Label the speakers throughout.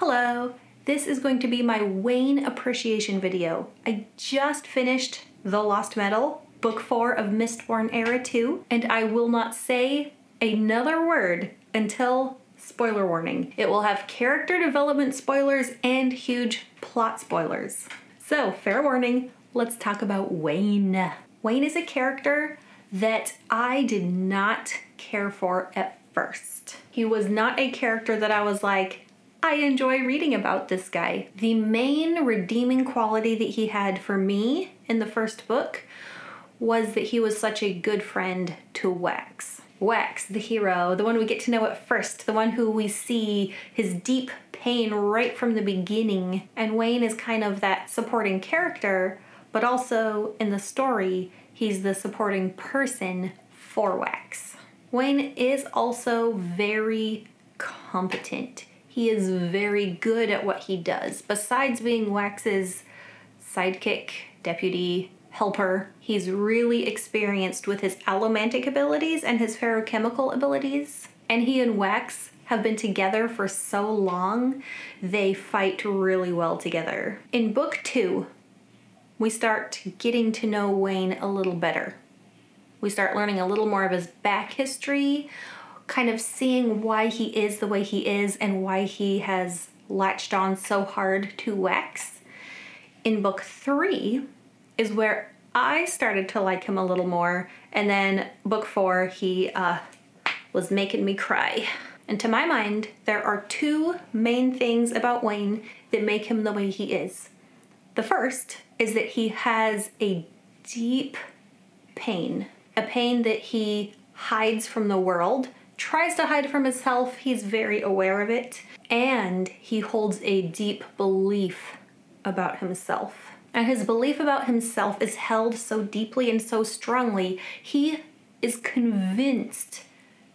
Speaker 1: Hello! This is going to be my Wayne appreciation video. I just finished The Lost Metal, Book 4 of Mistborn Era 2, and I will not say another word until spoiler warning. It will have character development spoilers and huge plot spoilers. So, fair warning, let's talk about Wayne. Wayne is a character that I did not care for at first. He was not a character that I was like, I enjoy reading about this guy. The main redeeming quality that he had for me in the first book was that he was such a good friend to Wax. Wax, the hero, the one we get to know at first, the one who we see his deep pain right from the beginning. And Wayne is kind of that supporting character, but also in the story, he's the supporting person for Wax. Wayne is also very competent. He is very good at what he does. Besides being Wax's sidekick, deputy, helper, he's really experienced with his allomantic abilities and his ferrochemical abilities. And he and Wax have been together for so long, they fight really well together. In book 2, we start getting to know Wayne a little better. We start learning a little more of his back history, kind of seeing why he is the way he is and why he has latched on so hard to Wax. In book 3 is where I started to like him a little more, and then book 4 he was making me cry. And to my mind, there are two main things about Wayne that make him the way he is. The first is that he has a deep pain, a pain that he hides from the world, tries to hide from himself, he's very aware of it, and he holds a deep belief about himself. And his belief about himself is held so deeply and so strongly, he is convinced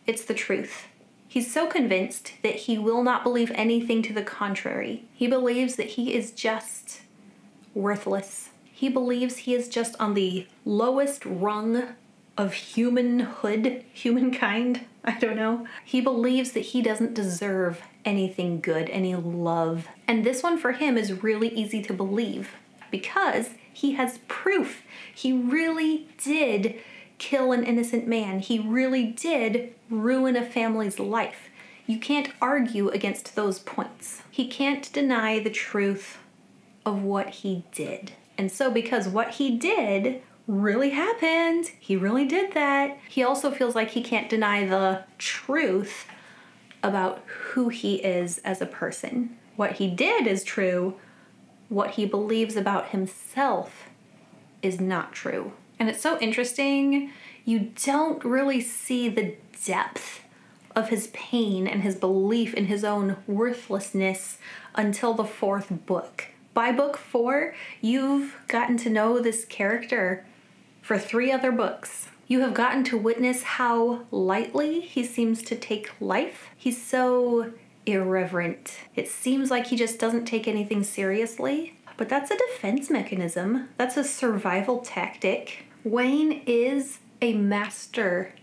Speaker 1: it's the truth. He's so convinced that he will not believe anything to the contrary. He believes that he is just worthless. He believes he is just on the lowest rung of humankind, I don't know. He believes that he doesn't deserve anything good, any love. And this one for him is really easy to believe because he has proof. He really did kill an innocent man. He really did ruin a family's life. You can't argue against those points. He can't deny the truth of what he did. And so because what he did really happened, he really did that, he also feels like he can't deny the truth about who he is as a person. What he did is true. What he believes about himself is not true. And it's so interesting, you don't really see the depth of his pain and his belief in his own worthlessness until the 4th book. By book 4, you've gotten to know this character for 3 other books. You have gotten to witness how lightly he seems to take life. He's so irreverent. It seems like he just doesn't take anything seriously, but that's a defense mechanism. That's a survival tactic. Wayne is a master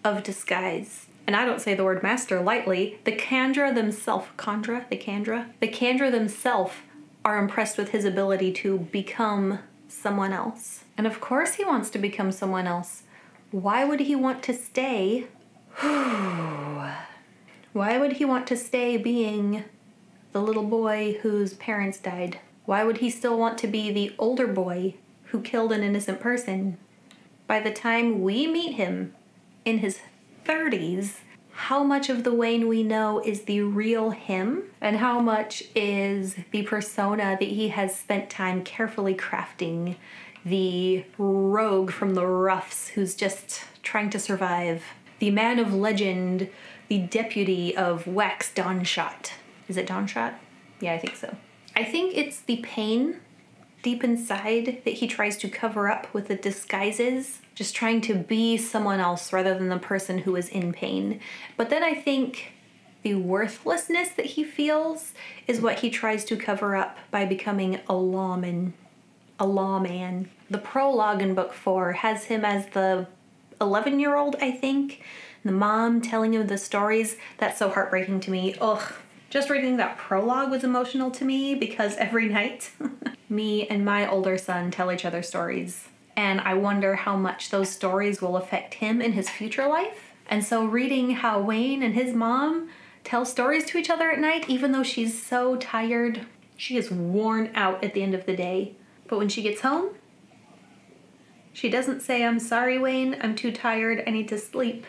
Speaker 1: of disguise. And I don't say the word master lightly. The Kandra themselves are impressed with his ability to become someone else. And of course he wants to become someone else. Why would he want to stay? Why would he want to stay being the little boy whose parents died? Why would he still want to be the older boy who killed an innocent person? By the time we meet him in his 30s, how much of the Wayne we know is the real him, and how much is the persona that he has spent time carefully crafting, the rogue from the roughs who's just trying to survive, the man of legend, the deputy of Wax Dawnshot. Is it Dawnshot? Yeah, I think so. I think it's the pain deep inside that he tries to cover up with the disguises, just trying to be someone else rather than the person who is in pain. But then I think the worthlessness that he feels is what he tries to cover up by becoming a lawman. The prologue in book 4 has him as the 11-year-old, I think. The mom telling him the stories. That's so heartbreaking to me. Ugh. Just reading that prologue was emotional to me because every night me and my older son tell each other stories. And I wonder how much those stories will affect him in his future life. And so reading how Wayne and his mom tell stories to each other at night, even though she's so tired, she is worn out at the end of the day. But when she gets home, she doesn't say, "I'm sorry, Wayne, I'm too tired, I need to sleep.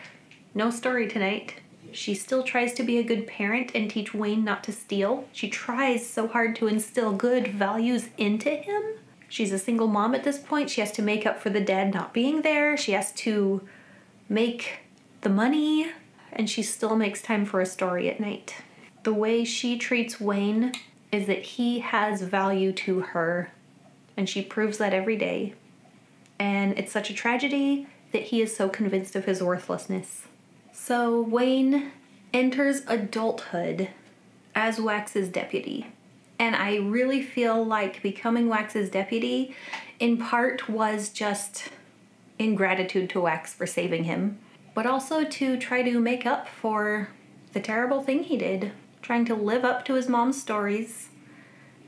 Speaker 1: No story tonight." She still tries to be a good parent and teach Wayne not to steal. She tries so hard to instill good values into him. She's a single mom at this point. She has to make up for the dad not being there. She has to make the money, and she still makes time for a story at night. The way she treats Wayne is that he has value to her, and she proves that every day. And it's such a tragedy that he is so convinced of his worthlessness. So Wayne enters adulthood as Wax's deputy. And I really feel like becoming Wax's deputy in part was just in gratitude to Wax for saving him, but also to try to make up for the terrible thing he did, trying to live up to his mom's stories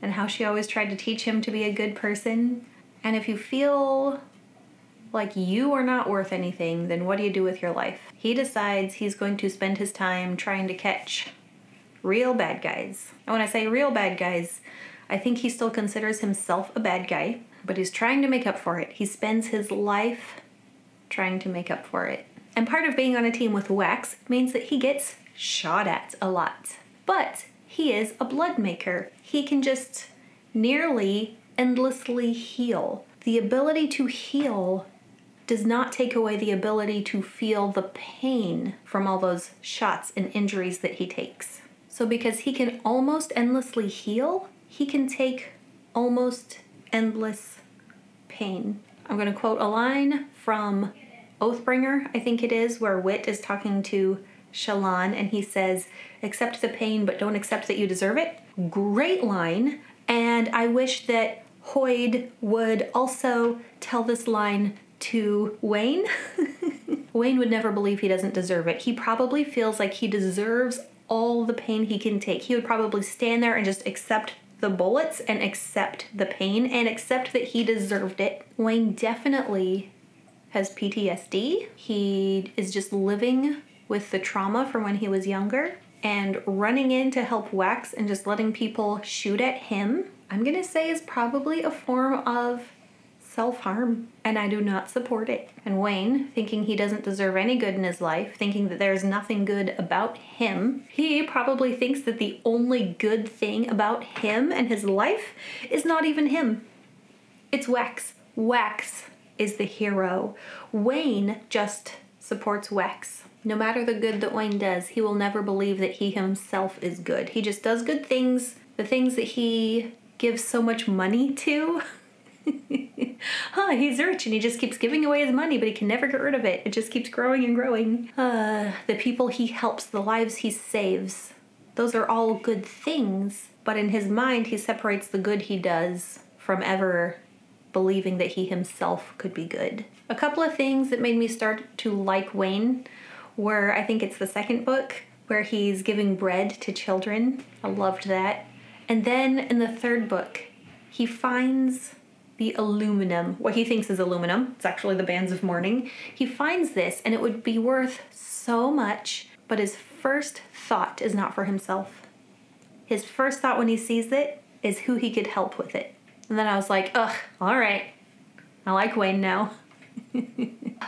Speaker 1: and how she always tried to teach him to be a good person. And if you feel like you are not worth anything, then what do you do with your life? He decides he's going to spend his time trying to catch real bad guys. And when I say real bad guys, I think he still considers himself a bad guy, but he's trying to make up for it. He spends his life trying to make up for it. And part of being on a team with Wax means that he gets shot at a lot. But he is a blood maker. He can just nearly endlessly heal. The ability to heal does not take away the ability to feel the pain from all those shots and injuries that he takes. So because he can almost endlessly heal, he can take almost endless pain. I'm going to quote a line from Oathbringer, I think it is, where Wit is talking to Shallan and he says, "Accept the pain, but don't accept that you deserve it." Great line. And I wish that Hoyd would also tell this line to Wayne. Wayne would never believe he doesn't deserve it. He probably feels like he deserves all the pain he can take. He would probably stand there and just accept the bullets and accept the pain and accept that he deserved it. Wayne definitely has PTSD. He is just living with the trauma from when he was younger, and running in to help Wax and just letting people shoot at him, I'm gonna say, is probably a form of self-harm, and I do not support it. And Wayne, thinking he doesn't deserve any good in his life, thinking that there's nothing good about him, he probably thinks that the only good thing about him and his life is not even him. It's Wax. Wax is the hero. Wayne just supports Wax. No matter the good that Wayne does, he will never believe that he himself is good. He just does good things, the things that he gives so much money to. He's rich and he just keeps giving away his money, but he can never get rid of it. It just keeps growing and growing. The people he helps, the lives he saves, those are all good things. But in his mind, he separates the good he does from ever believing that he himself could be good. A couple of things that made me start to like Wayne were, I think it's the second book, where he's giving bread to children. I loved that. And then in the third book, he finds the aluminum, what he thinks is aluminum. It's actually the bands of mourning. He finds this and it would be worth so much, but his first thought is not for himself. His first thought when he sees it is who he could help with it. And then I was like, ugh, all right. I like Wayne now.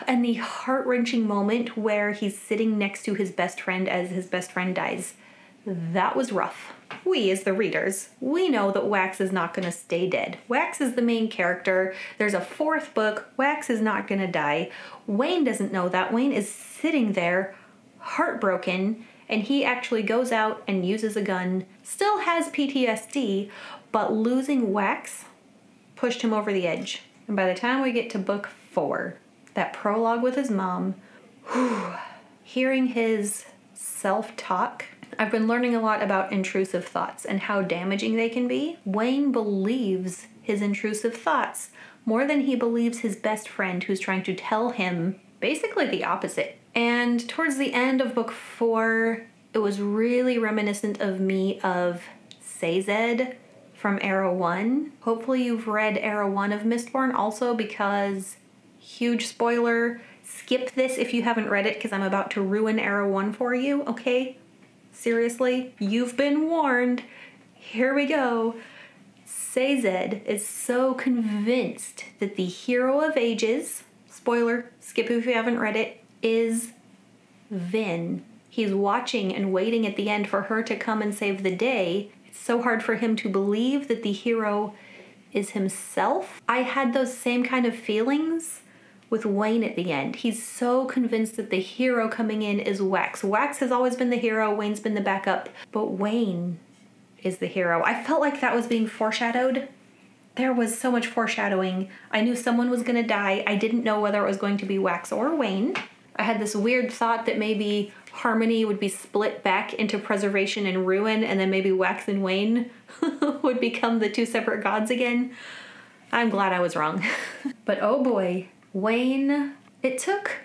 Speaker 1: And the heart-wrenching moment where he's sitting next to his best friend as his best friend dies, that was rough. We, as the readers, we know that Wax is not going to stay dead. Wax is the main character. There's a fourth book. Wax is not going to die. Wayne doesn't know that. Wayne is sitting there, heartbroken, and he actually goes out and uses a gun. Still has PTSD, but losing Wax pushed him over the edge. And by the time we get to book 4, that prologue with his mom, hearing his self-talk, I've been learning a lot about intrusive thoughts and how damaging they can be. Wayne believes his intrusive thoughts more than he believes his best friend who's trying to tell him basically the opposite. And towards the end of book 4, It was really reminiscent of me of Sazed from Era 1. Hopefully you've read Era 1 of Mistborn also, because huge spoiler, skip this if you haven't read it because I'm about to ruin Era 1 for you, okay? Seriously, you've been warned. Here we go. Sazed is so convinced that the hero of ages, spoiler, skip if you haven't read it, is Vin. He's watching and waiting at the end for her to come and save the day. It's so hard for him to believe that the hero is himself. I had those same kind of feelings with Wayne at the end. He's so convinced that the hero coming in is Wax. Wax has always been the hero, Wayne's been the backup, but Wayne is the hero. I felt like that was being foreshadowed. There was so much foreshadowing. I knew someone was gonna die. I didn't know whether it was going to be Wax or Wayne. I had this weird thought that maybe Harmony would be split back into preservation and ruin, and then maybe Wax and Wayne would become the two separate gods again. I'm glad I was wrong. But oh boy, Wayne, it took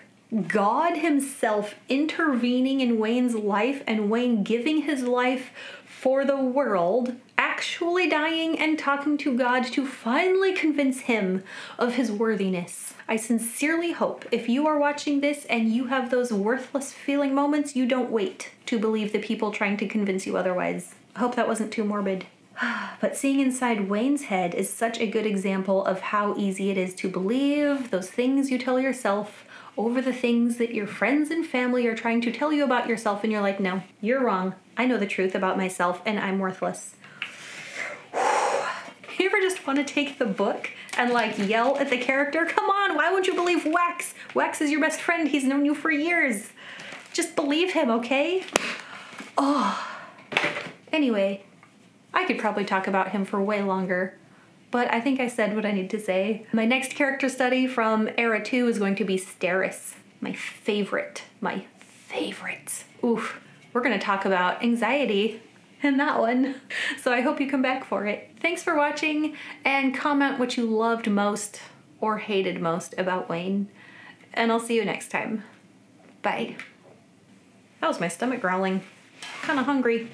Speaker 1: God himself intervening in Wayne's life and Wayne giving his life for the world, actually dying and talking to God to finally convince him of his worthiness. I sincerely hope if you are watching this and you have those worthless feeling moments, you don't wait to believe the people trying to convince you otherwise. I hope that wasn't too morbid. But seeing inside Wayne's head is such a good example of how easy it is to believe those things you tell yourself over the things that your friends and family are trying to tell you about yourself, and you're like, no, you're wrong. I know the truth about myself and I'm worthless. You ever just want to take the book and like yell at the character? Come on, why won't you believe Wax? Wax is your best friend. He's known you for years. Just believe him, okay? Oh. Anyway, I could probably talk about him for way longer, but I think I said what I need to say. My next character study from Era 2 is going to be Steris, my favorite. Oof, we're gonna talk about anxiety in that one. So I hope you come back for it. Thanks for watching, and comment what you loved most or hated most about Wayne, and I'll see you next time. Bye. That was my stomach growling. Kinda hungry.